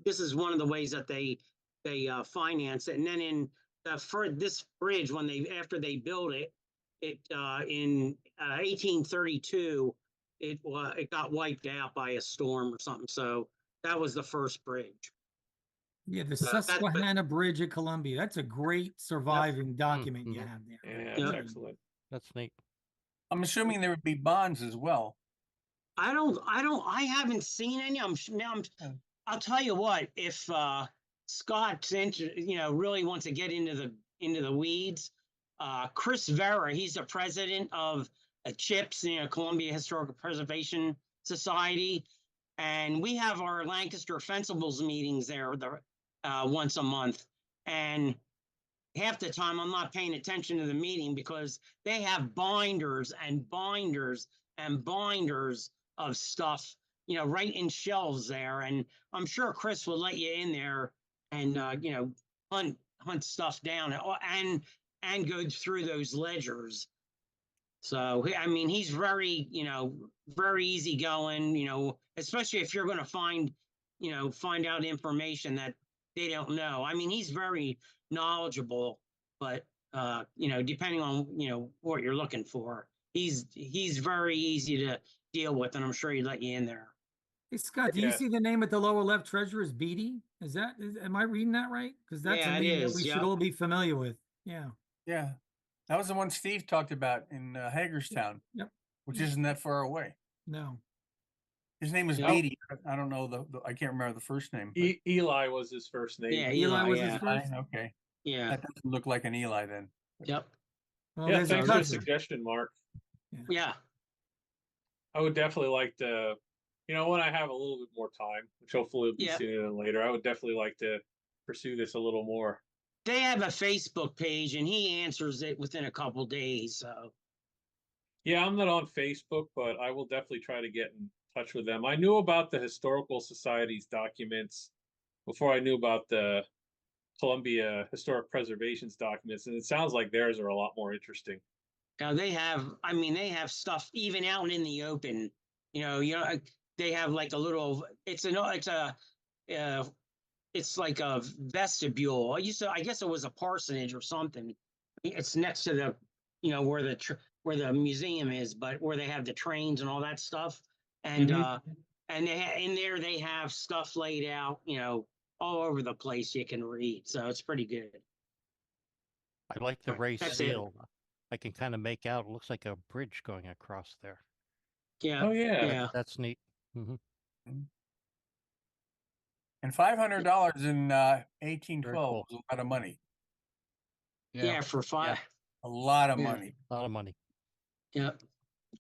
this is one of the ways that they finance it. And then for this bridge, after they built it, in 1832, it got wiped out by a storm or something. So that was the first bridge. Yeah, the Susquehanna Bridge at Columbia. That's a great surviving document you Mhm. have there. Yeah, Yeah. that's excellent. That's neat. I'm assuming there would be bonds as well. I haven't seen any. I'll tell you what, if Scott really wants to get into the weeds, Chris Vera, he's the president of CHIPS, Columbia Historical Preservation Society, and we have our Lancaster Fencibles meetings there once a month, and half the time I'm not paying attention to the meeting because they have binders and binders and binders of stuff, right in shelves there. And I'm sure Chris will let you in there and, hunt stuff down and go through those ledgers. So, I mean, he's very, very easygoing, especially if you're going to find out information that they don't know. I mean, he's very knowledgeable, but, depending on, what you're looking for, he's very easy to deal with, and I'm sure he'd let you in there. Hey, Scott, do you Yeah. see the name at the lower left, Treasurer is Beatty? Am I reading that right? Because that's Yeah, a it name that is, we should yeah. all be familiar with. Yeah. Yeah. That was the one Steve talked about in Hagerstown, Yep. which isn't that far away. No. His name was Yep. Beatty. I don't know I can't remember the first name. but- Eli was his first name. Yeah, Eli was his yeah. first. Okay. Yeah, That doesn't look like an Eli then. yep, Well, Yeah, there's a thanks for the cousin. suggestion, Mark. yeah. I would definitely like to, when I have a little bit more time, which hopefully will be Yeah. sooner than later, I would definitely like to pursue this a little more. They have a Facebook page, and he answers it within a couple days. So Yeah, I'm not on Facebook, but I will definitely try to get in touch with them. I knew about the Historical Society's documents before I knew about the Columbia Historic Preservation's documents, and it sounds like theirs are a lot more interesting. Now they have, I mean, they have stuff even out in the open. They have like a little. It's like a vestibule. I guess it was a parsonage or something. It's next to the, where the museum is, but where they have the trains and all that stuff. And and in there they have stuff laid out, all over the place you can read. So it's pretty good. I like the raised That's it. seal. I can kind of make out, it looks like a bridge going across there. Yeah. Oh yeah. Yeah. That's neat. And $500 in 1812 was a lot of money. Yeah. For five. A lot of Yeah. money. A lot of money. Yeah.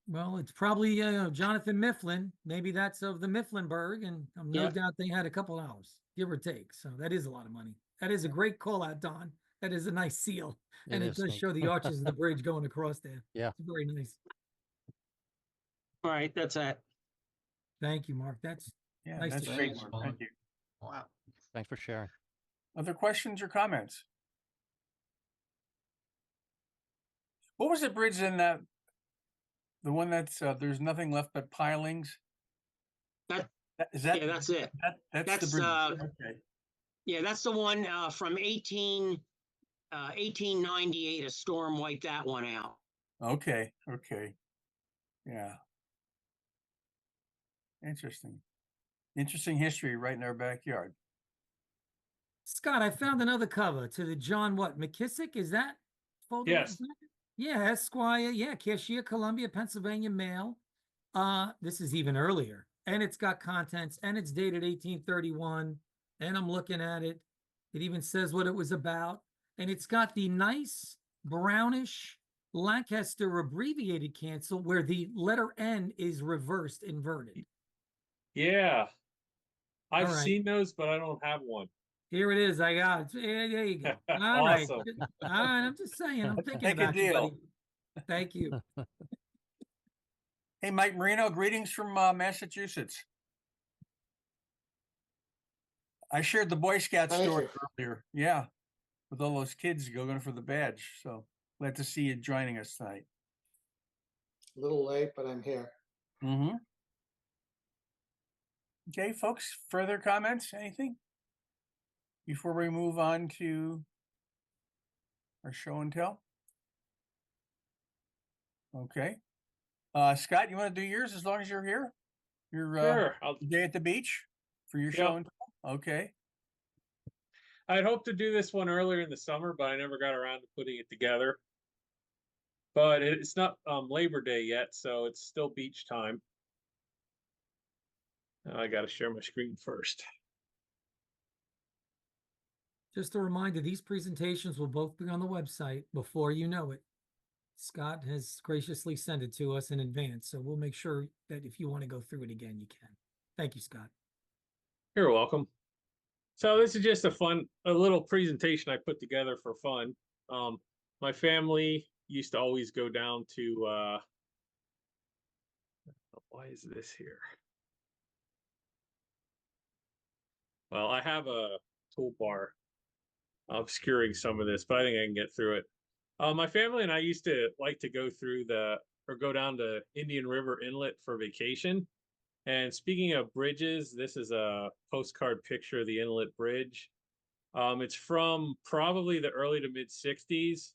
Well, it's probably Jonathan Mifflin. Maybe that's of the Mifflinburg, and no Yeah. doubt they had a couple hours, give or take. So that is a lot of money. That is a great call out, Don. That is a nice seal, and it is does neat. show the arches of the bridge going across there. Yeah. It's very nice. All right. That's it. Thank you, Mark. That's Yeah, nice that's to great. see. Mark. Thank you. Wow. Thanks for sharing. Other questions or comments? What was the bridge in that? The one that's there's nothing left but pilings. Is that? Yeah, that's it. That's the bridge. Okay. Yeah, that's the one from 1898. A storm wiped that one out. Okay. Okay. Yeah. Interesting. Interesting history right in our backyard. Scott, I found another cover to the John McKissick. Is that folder? Yes. Yeah, Esquire. Yeah, Cashier, Columbia, Pennsylvania Mail. This is even earlier, and it's got contents, and it's dated 1831. And I'm looking at it. It even says what it was about, and it's got the nice brownish Lancaster abbreviated cancel where the letter N is reversed, inverted. Yeah. I've All right. seen those, but I don't have one. Here it is. I got it. Yeah, there you go. All right. Awesome. All right. I'm just saying. I'm thinking Make a about you, deal. buddy. Thank you. Hey, Mike Marino, greetings from Massachusetts. I shared the Boy Scout story earlier. Yeah, with all those kids going for the badge. So glad to see you joining us tonight. A little late, but I'm here. Mm-hmm. Okay, folks, further comments? Anything? Before we move on to our show and tell? Okay. Scott, you want to do yours as long as you're here? Your Sure. day at the beach for your show and tell? Okay. I'd hoped to do this one earlier in the summer, but I never got around to putting it together. But it's not Labor Day yet, so it's still beach time. I got to share my screen first. Just a reminder, these presentations will both be on the website before you know it. Scott has graciously sent it to us in advance, so we'll make sure that if you want to go through it again, you can. Thank you, Scott. You're welcome. So this is just a little presentation I put together for fun. My family used to always go down to, why is this here? Well, I have a toolbar obscuring some of this, but I think I can get through it. My family and I used to like to go go down to Indian River Inlet for vacation. And speaking of bridges, this is a postcard picture of the Inlet Bridge. It's from probably the early to mid 60s.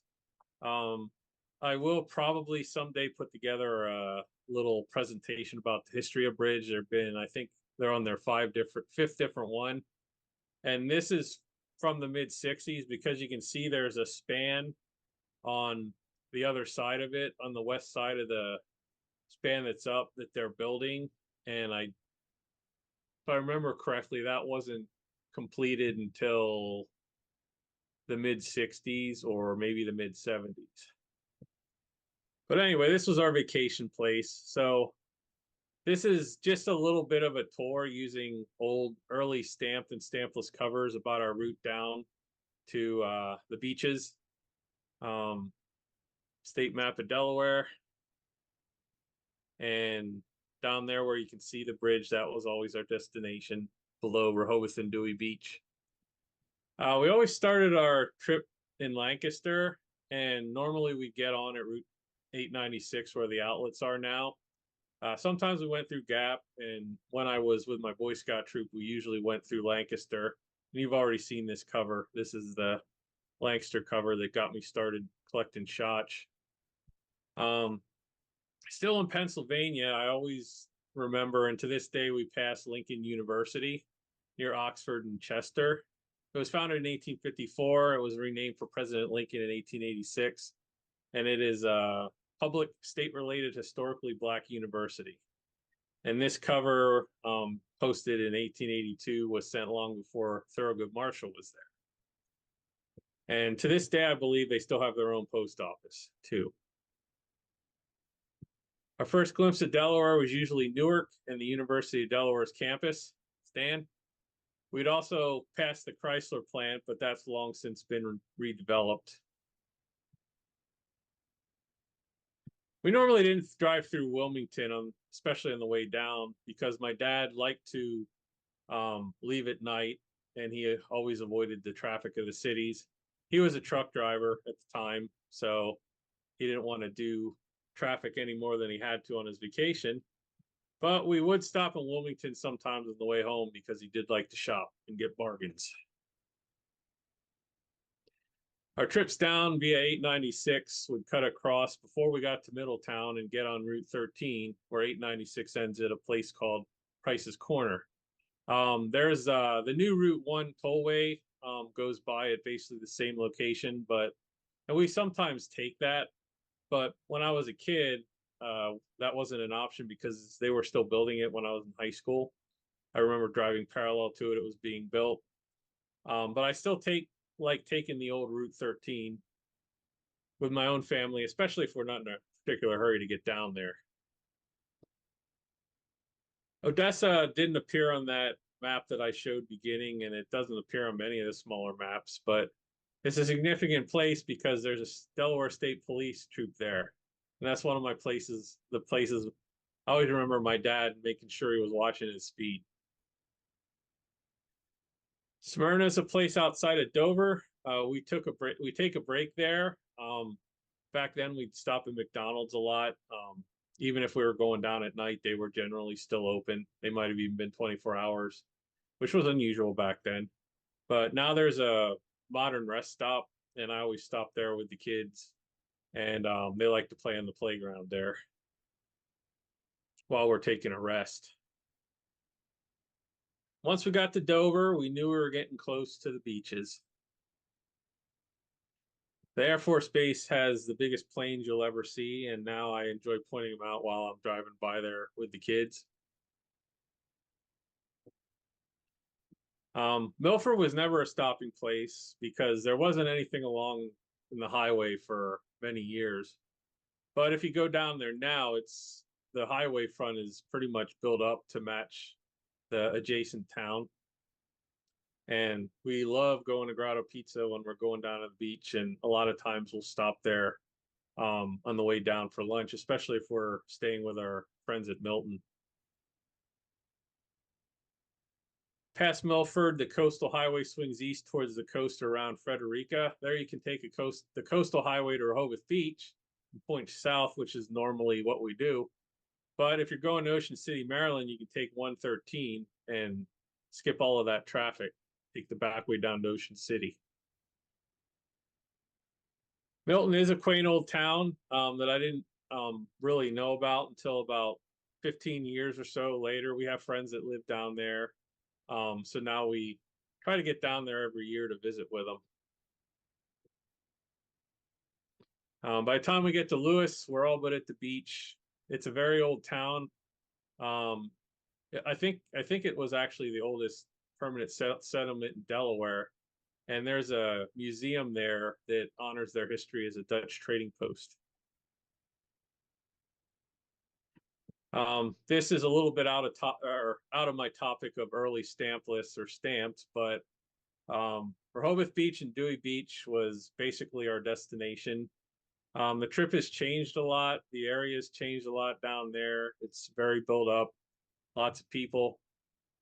I will probably someday put together a little presentation about the history of bridge. I think they're on their fifth different one. And this is from the mid 60s because you can see there's a span on the other side of it, on the west side of the span that's up that they're building. And if I remember correctly, that wasn't completed until the mid 60s or maybe the mid 70s. But anyway, this was our vacation place. So this is just a little bit of a tour using early stamped and stampless covers about our route down to the beaches. State map of Delaware. And down there where you can see the bridge, that was always our destination below Rehoboth and Dewey Beach. We always started our trip in Lancaster, and normally we get on at Route 896 where the outlets are now. Sometimes we went through Gap, and when I was with my Boy Scout troop, we usually went through Lancaster. And you've already seen this cover. This is the Lancaster cover that got me started collecting shots. Still in Pennsylvania, I always remember, and to this day, we pass Lincoln University near Oxford and Chester. It was founded in 1854. It was renamed for President Lincoln in 1886, and it is a public state-related historically Black university. And this cover, posted in 1882, was sent long before Thurgood Marshall was there. And to this day, I believe they still have their own post office too. Our first glimpse of Delaware was usually Newark and the University of Delaware's campus. Stan? We'd also passed the Chrysler plant, but that's long since been redeveloped. We normally didn't drive through Wilmington, especially on the way down, because my dad liked to leave at night, and he always avoided the traffic of the cities. He was a truck driver at the time, so he didn't want to do traffic any more than he had to on his vacation. But we would stop in Wilmington sometimes on the way home because he did like to shop and get bargains. Our trips down via 896 would cut across before we got to Middletown and get on Route 13, where 896 ends at a place called Price's Corner. There's the new Route 1 tollway goes by at basically the same location, and we sometimes take that. But when I was a kid, that wasn't an option because they were still building it when I was in high school. I remember driving parallel to it. It was being built. But I still like taking the old Route 13 with my own family, especially if we're not in a particular hurry to get down there. Odessa didn't appear on that map that I showed beginning, and it doesn't appear on many of the smaller maps, but it's a significant place because there's a Delaware State Police troop there. And that's one of my places, I always remember my dad making sure he was watching his speed. Smyrna is a place outside of Dover. We take a break there. Back then we'd stop at McDonald's a lot. Even if we were going down at night, they were generally still open. They might have even been 24 hours, which was unusual back then. But now there's a modern rest stop, and I always stop there with the kids, and they like to play on the playground there while we're taking a rest. Once we got to Dover, we knew we were getting close to the beaches. The Air Force Base has the biggest planes you'll ever see, and now I enjoy pointing them out while I'm driving by there with the kids. Milford was never a stopping place because there wasn't anything along in the highway for many years. But if you go down there now, the highway front is pretty much built up to match the adjacent town. And we love going to Grotto Pizza when we're going down to the beach, and a lot of times we'll stop there on the way down for lunch, especially if we're staying with our friends at Milton. Past Milford, the coastal highway swings east towards the coast around Frederica. There you can take the coastal highway to Rehoboth Beach and point south, which is normally what we do. But if you're going to Ocean City, Maryland, you can take 113 and skip all of that traffic. Take the back way down to Ocean City. Milton is a quaint old town that I didn't really know about until about 15 years or so later. We have friends that live down there. So now we try to get down there every year to visit with them. By the time we get to Lewes, we're all but at the beach. It's a very old town. I think it was actually the oldest permanent settlement in Delaware. And there's a museum there that honors their history as a Dutch trading post. This is a little bit out of my topic of early stamp lists or stamped, but Rehoboth Beach and Dewey Beach was basically our destination. The trip has changed a lot. The area has changed a lot down there. It's very built up, lots of people.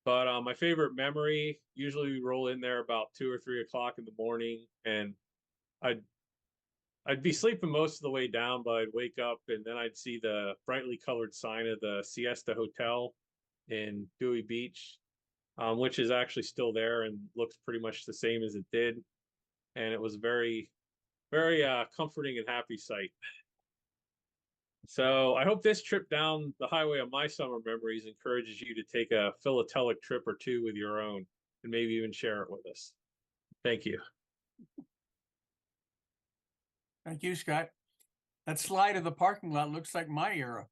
But my favorite memory, usually we roll in there about 2 or 3 o'clock in the morning, and I'd be sleeping most of the way down, but I'd wake up and then I'd see the brightly colored sign of the Siesta Hotel in Dewey Beach, which is actually still there and looks pretty much the same as it did. And it was very, very comforting and happy sight. So I hope this trip down the highway of my summer memories encourages you to take a philatelic trip or two with your own and maybe even share it with us. Thank you. Thank you, Scott. That slide of the parking lot looks like my era.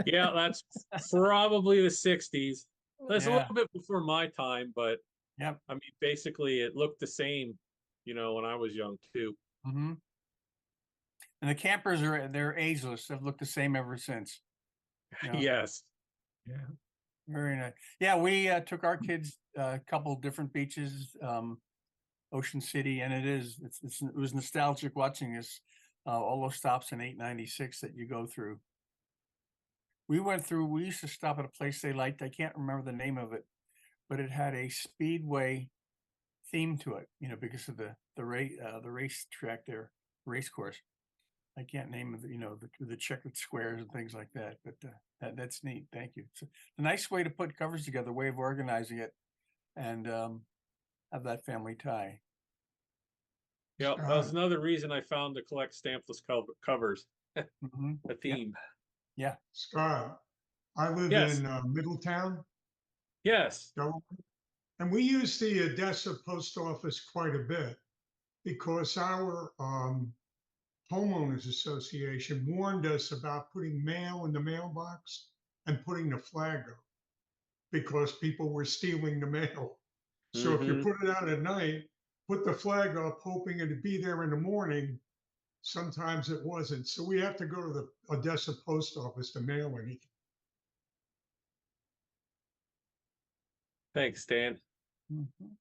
Yeah, that's probably the 60s. That's a Yeah. little bit before my time, but Yep. I mean, basically it looked the same, when I was young too. Mm-hmm. And the campers they're ageless. They've looked the same ever since. Yes. Yeah. Very nice. Yeah, we took our kids a couple different beaches, Ocean City, and it was nostalgic watching this, all those stops in 896 that you go through. We used to stop at a place they liked. I can't remember the name of it, but it had a speedway theme to it, because of the race track there, race course. I can't name the checkered squares and things like that, but that's neat. Thank you. It's a nice way to put covers together, way of organizing it, and have that family tie. Yeah, that was another reason I found to collect stampless covers. Mm-hmm. A theme. Yeah. Scott, I live Yes. in Middletown, Yes. Delaware, and we use the Odessa post office quite a bit because our homeowners association warned us about putting mail in the mailbox and putting the flag up because people were stealing the mail. So if you Mhm. put it out at night, put the flag up, hoping it'd be there in the morning, sometimes it wasn't. So we have to go to the Odessa post office to mail anything. Thanks, Dan. Mm-hmm.